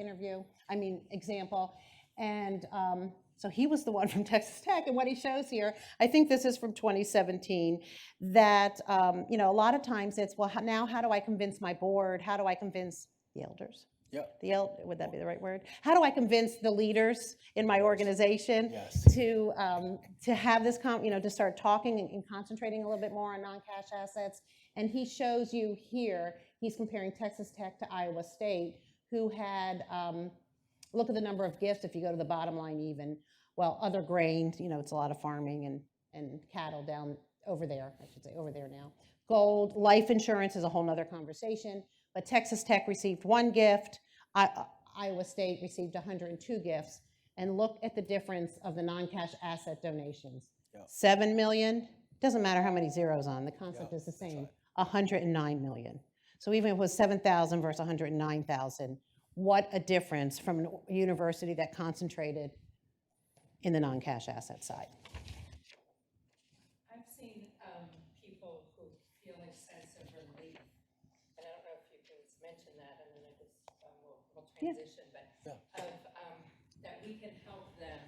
example. And so he was the one from Texas Tech, and what he shows here, I think this is from 2017, that, you know, a lot of times it's, well, now how do I convince my board? How do I convince the elders? Yep. Would that be the right word? How do I convince the leaders in my organization Yes. to have this, to start talking and concentrating a little bit more on non-cash assets? And he shows you here, he's comparing Texas Tech to Iowa State, who had, look at the number of gifts, if you go to the bottom line even, well, other grains, you know, it's a lot of farming and cattle down over there, I should say, over there now. Gold, life insurance is a whole nother conversation, but Texas Tech received 1 gift, Iowa State received 102 gifts, and look at the difference of the non-cash asset donations. Yep. 7 million, doesn't matter how many zeros on, the concept is the that's same, right. 109 million. So even if it was 7,000 versus 109,000, what a difference from a university that concentrated in the non-cash asset side. I've seen people who feel a sense of relief, and I don't know if you can mention that, and then I just we'll transition, but of that we can help them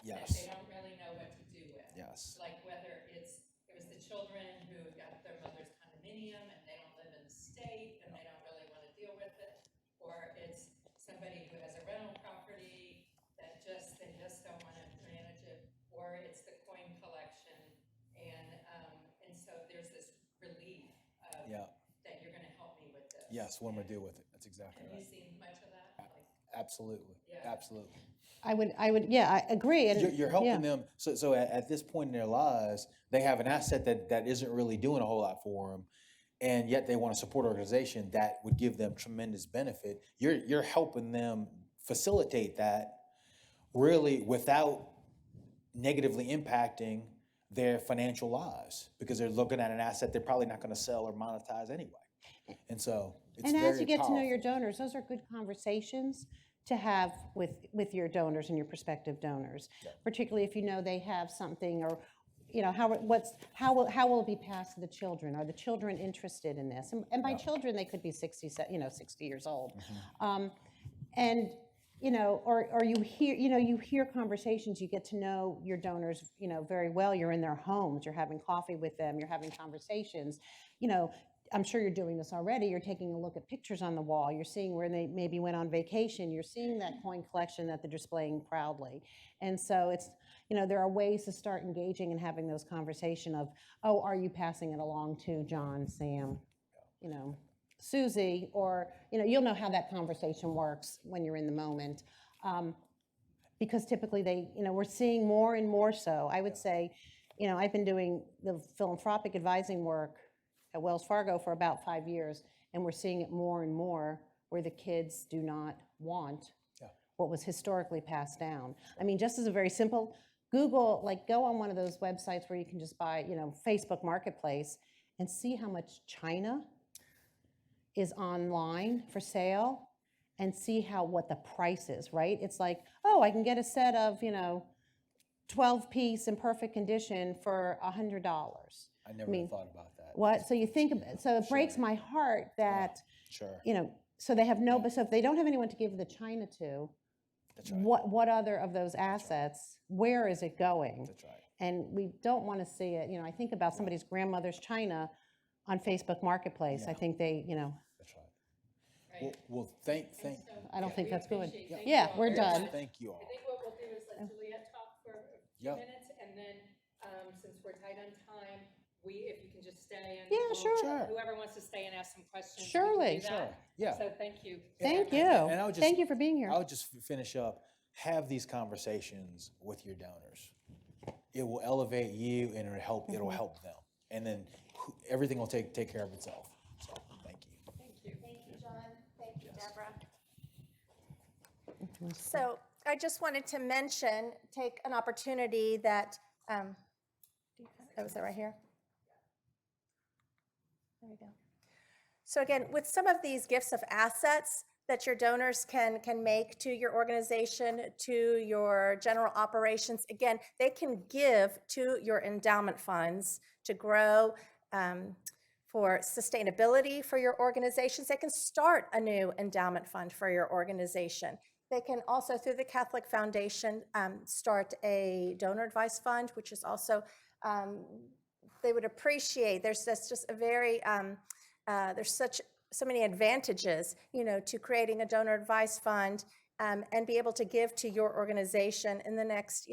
that Yes. they don't really know what to do with. Yes. Like whether it was the children who got their mother's condominium and they don't live in the state and they don't really want to deal with it, or it's somebody who has a rental property that they just don't want to manage it, or it's the coin collection, and so there's this relief of Yeah. that you're going to help me with this. Yes, what am I do with it? That's exactly Have you right. seen much of that? Like, Absolutely. Yeah. Absolutely. Yeah, I agree. And You're helping them. So at this point in their lives, they have an asset that isn't really doing a whole lot for them, and yet they want to support an organization that would give them tremendous benefit. You're helping them facilitate that really without negatively impacting their financial lives, because they're looking at an asset they're probably not going to sell or monetize anyway. And so it's And very as you get to know your powerful. donors, those are good conversations to have with your donors and your prospective donors, particularly if you know they have something, or how will it be passed to the children? Are the children interested in this? And by children, they could be 60 years old. And or you hear conversations, you get to know your donors, very well. You're in their homes, you're having coffee with them, you're having conversations. I'm sure you're doing this already. You're taking a look at pictures on the wall. You're seeing where they maybe went on vacation. You're seeing that coin collection that they're displaying proudly. And so it's, there are ways to start engaging and having those conversations of, oh, are you passing it along to John, Sam, Susie, or, you'll know how that conversation works when you're in the moment. Because typically we're seeing more and more so. I would say, I've been doing the philanthropic advising work at Wells Fargo for about 5 years, and we're seeing it more and more where the kids do not want what was historically passed down. I mean, just as a very simple Google, go on one of those websites where you can just buy, Facebook Marketplace, and see how much china is online for sale, and see what the price is, right? It's like, oh, I can get a set of, 12-piece in perfect condition for $100. I never thought about that. What? So you think about, so it breaks my heart that, Sure. so they have so if they don't have anyone to give the china to, That's right. what other of those assets, where is it going? That's right. And we don't want to see it, I think about somebody's grandmother's china on Facebook Marketplace. I think they, That's right. Well, thank. I don't think we that's good. appreciate- thank Yeah, you all we're very done. much. Thank you all. I think what we'll do is let Juliet talk for a few Yep. minutes, and then, since we're tight on time, if you can just stay and. Yeah, we'll- sure. Sure. Whoever wants to stay and ask some questions. we can Surely. do that. Sure. Yeah. So thank you. Thank very you. much. And I would just- Thank you for being here. I would just finish up. Have these conversations with your donors. It will elevate you, and it'll help. It'll help them, and then everything will take care of itself. So, thank you. Thank you. Thank you, John. Thank you, Deborah. So I just wanted to take an opportunity that, is that right here? There we go. So again, with some of these gifts of assets that your donors can make to your organization, to your general operations, again, they can give to your endowment funds to grow, for sustainability for your organizations. They can start a new endowment fund for your organization. They can also, through the Catholic Foundation, start a donor advice fund, which is also, they would appreciate. There's just a very, there's so many advantages, to creating a donor advice fund, and be able to give to your organization in the next,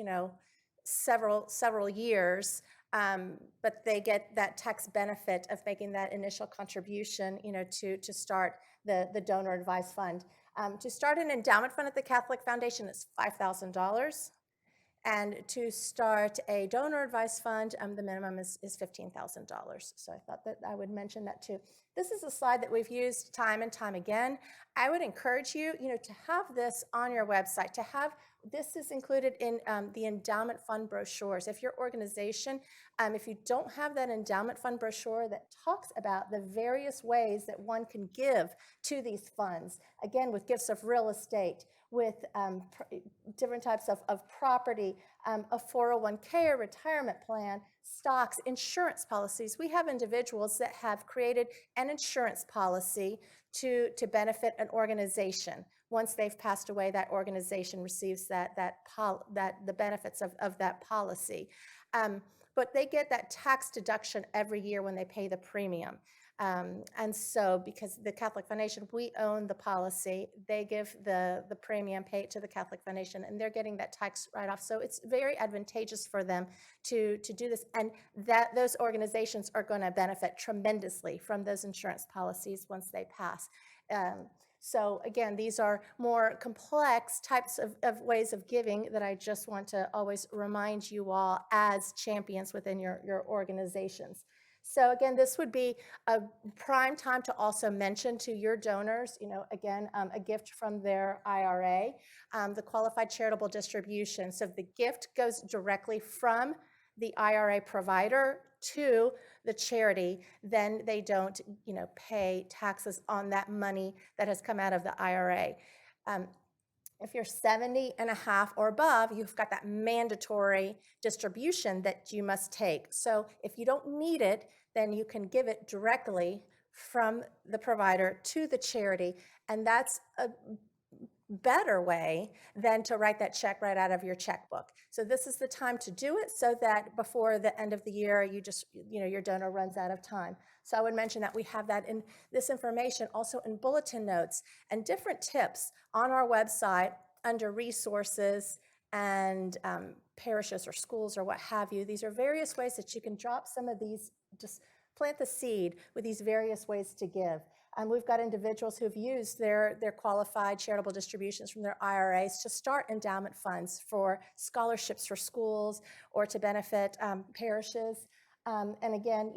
several years. But they get that tax benefit of making that initial contribution, to start the donor advice fund. To start an endowment fund at the Catholic Foundation is $5,000. And to start a donor advice fund, the minimum is $15,000. So I thought that I would mention that too. This is a slide that we've used time and time again. I would encourage you, to have this on your website, this is included in the endowment fund brochures. If your organization, if you don't have that endowment fund brochure that talks about the various ways that one can give to these funds, again, with gifts of real estate, with different types of property, a 401k or retirement plan, stocks, insurance policies. We have individuals that have created an insurance policy to benefit an organization. once they've passed away, that organization receives the benefits of that policy. But they get that tax deduction every year when they pay the premium. And so because the Catholic Foundation, we own the policy, they give the premium, pay it to the Catholic Foundation, and they're getting that tax write-off. So it's very advantageous for them to do this. And that those organizations are going to benefit tremendously from those insurance policies once they pass. So again, these are more complex types of ways of giving that I just want to always remind you all as champions within your organizations. So again, this would be a prime time to also mention to your donors, again, a gift from their IRA, the qualified charitable distribution. So if the gift goes directly from the IRA provider to the charity, then they don't, pay taxes on that money that has come out of the IRA. If you're 70 and a half or above, you've got that mandatory distribution that you must take. So if you don't need it, then you can give it directly from the provider to the charity. And that's a better way than to write that check right out of your checkbook. So this is the time to do it so that before the end of the year, your donor runs out of time. So I would mention that we have that in this information also in bulletin notes and different tips on our website under resources and parishes or schools or what have you. These are various ways that you can drop some of these, just plant the seed with these various ways to give. We've got individuals who've used their qualified charitable distributions from their IRAs to start endowment funds for scholarships for schools or to benefit parishes. And again,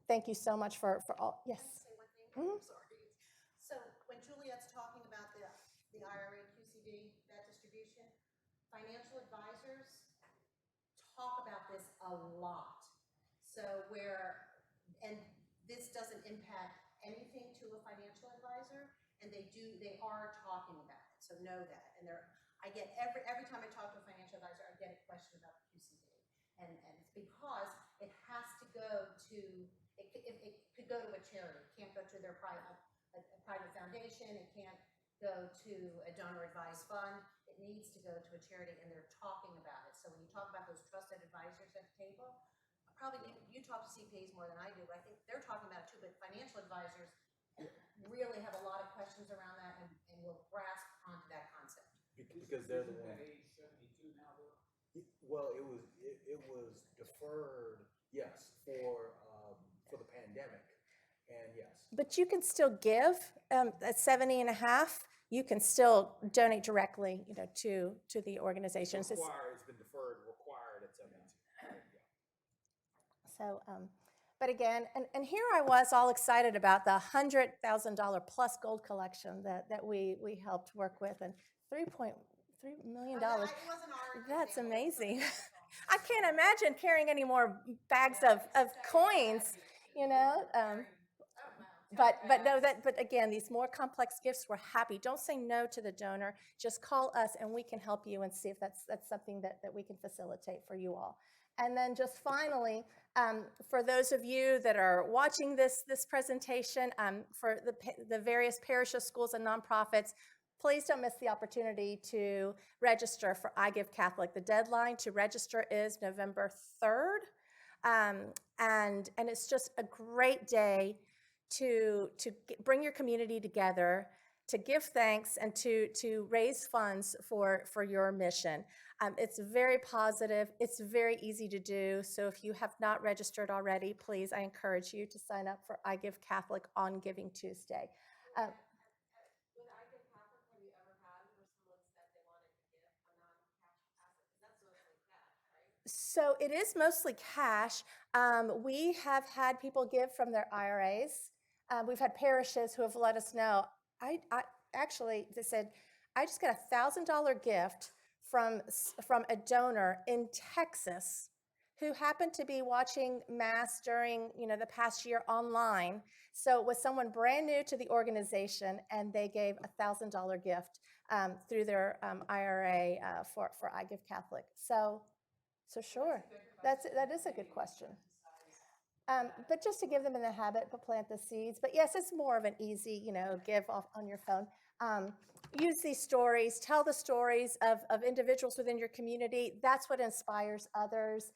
thank you so much for all. Yes. I'm sorry. So when Juliet's talking about the IRA QCD, that distribution, financial advisors talk about this a lot. So and this doesn't impact anything to a financial advisor, and they are talking about it, so know that. And I get every time I talk to a financial advisor, I get a question about the QCD. And it's because it has to go to, it could go to a charity. It can't go to their private foundation. It can't go to a donor advised fund. It needs to go to a charity, and they're talking about it. So when you talk about those trusted advisors at the table, probably you talk to CPAs more than I do, but I think they're talking about it too, but financial advisors really have a lot of questions around that and will grasp onto that concept. Because they're the ones. Age 72 now, though? Well, it was deferred, yes, for the pandemic, and yes. But you can still give at 70 and a half. You can still donate directly, to the organizations. It's been deferred, required at 72. So, but again, and here I was all excited about the $100,000 plus gold collection that we helped work with, and $3.3 million. It wasn't our That's example. amazing. I can't imagine carrying any more bags of coins, But again, these more complex gifts, we're happy. Don't say no to the donor. Just call us and we can help you and see if that's something that we can facilitate for you all. And then just finally, for those of you that are watching this presentation, for the various parishes, schools, and nonprofits, please don't miss the opportunity to register for I Give Catholic. The deadline to register is November 3rd. And it's just a great day to bring your community together, to give thanks, and to raise funds for your mission. It's very positive. It's very easy to do. So if you have not registered already, please, I encourage you to sign up for I Give Catholic on Giving Tuesday. With I Give Catholic, have you ever had where someone said they wanted to give a non-cash asset? Because that's mostly cash, right? So it is mostly cash. We have had people give from their IRAs. We've had parishes who have let us know. I actually, they said, I just got a $1,000 gift from a donor in Texas who happened to be watching Mass during the past year online. So it was someone brand new to the organization, and they gave a $1,000 gift through their IRA for I Give Catholic. So sure, that is a good question. But just to give them in the habit to plant the seeds. But yes, it's more of an easy, give off on your phone. Use these stories, tell the stories of individuals within your community. That's what inspires others.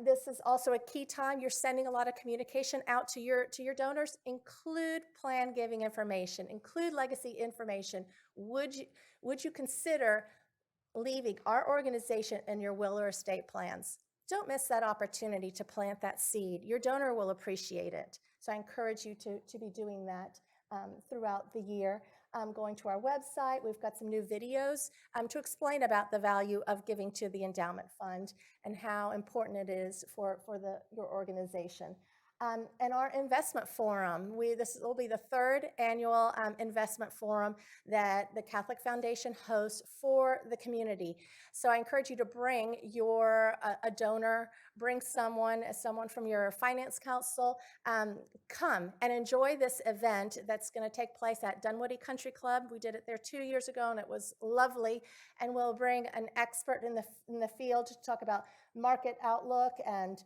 This is also a key time. You're sending a lot of communication out to your donors. Include plan giving information, include legacy information. Would you consider leaving our organization in your will or estate plans? Don't miss that opportunity to plant that seed. Your donor will appreciate it. So I encourage you to be doing that throughout the year. Going to our website, we've got some new videos to explain about the value of giving to the endowment fund and how important it is for your organization. And our investment forum, this will be the third annual investment forum that the Catholic Foundation hosts for the community. So I encourage you to bring a donor, bring someone from your finance council, come and enjoy this event that's going to take place at Dunwoody Country Club. We did it there 2 years ago and it was lovely. And we'll bring an expert in the field to talk about market outlook and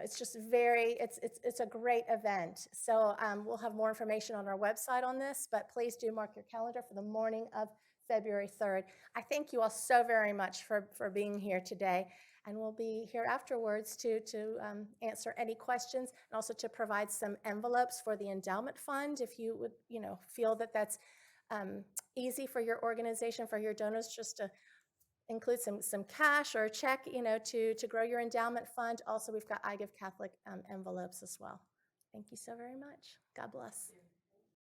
it's just it's a great event. So we'll have more information on our website on this, but please do mark your calendar for the morning of February 3rd. I thank you all so very much for being here today, and we'll be here afterwards to answer any questions and also to provide some envelopes for the endowment fund if you would, feel that that's easy for your organization, for your donors, just to include some cash or a check, to grow your endowment fund. Also, we've got I Give Catholic envelopes as well. Thank you so very much. God bless.